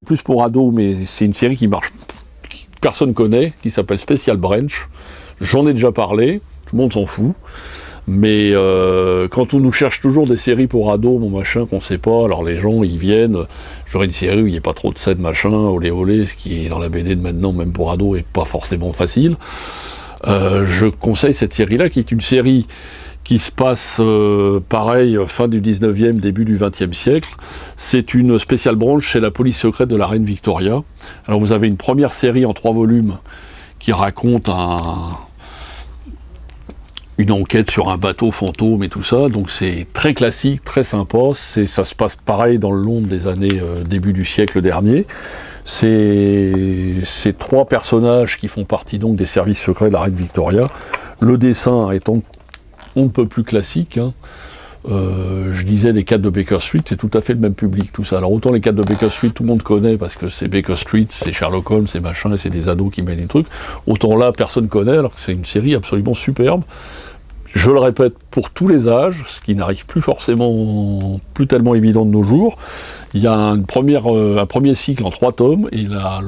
plus pour ados, mais c'est une série qui marche, que personne connaît, qui s'appelle Special Branch. J'en ai déjà parlé, tout le monde s'en fout. Mais quand on nous cherche toujours des séries pour ados, mon machin, qu'on sait pas, alors les gens, ils viennent, j'aurais une série où il n'y a pas trop de scènes, machin, olé olé, ce qui est dans la BD de maintenant, même pour ados, est pas forcément facile. Je conseille cette série-là, qui est une série qui se passe, pareil, fin du 19e, début du 20e siècle. C'est une spéciale branche chez la police secrète de la reine Victoria. Alors vous avez une première série en 3 volumes qui raconte une enquête sur un bateau fantôme et tout ça, donc c'est très classique, très sympa, ça se passe pareil dans le Londres des années début du siècle dernier. C'est 3 personnages qui font partie donc des services secrets de la reine Victoria. Le dessin étant on ne peut plus classique, hein. Je disais les 4 de Baker Street, c'est tout à fait le même public, tout ça. Alors autant les 4 de Baker Street, tout le monde connaît parce que c'est Baker Street, c'est Sherlock Holmes, c'est machin, et c'est des ados qui mènent des trucs. Autant là, personne connaît, alors que c'est une série absolument superbe. Je le répète, pour tous les âges, ce qui n'arrive plus tellement évident de nos jours. Il y a un premier cycle en 3 tomes, et là,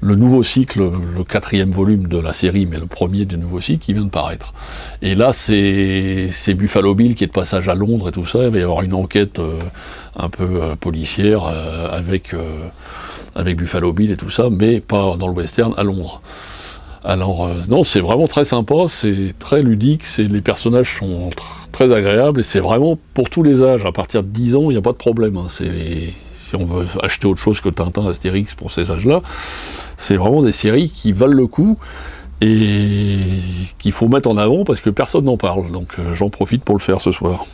le nouveau cycle, le 4e volume de la série, mais le premier du nouveau cycle, qui vient de paraître. Et là, c'est Buffalo Bill qui est de passage à Londres et tout ça. Il va y avoir une enquête un peu policière avec Buffalo Bill et tout ça, mais pas dans le western, à Londres. Alors, non, c'est vraiment très sympa, c'est très ludique, les personnages sont très agréables, et c'est vraiment pour tous les âges. À partir de 10 ans, il n'y a pas de problème, hein. Si on veut acheter autre chose que Tintin, Astérix pour ces âges-là, c'est vraiment des séries qui valent le coup et qu'il faut mettre en avant parce que personne n'en parle. Donc j'en profite pour le faire ce soir.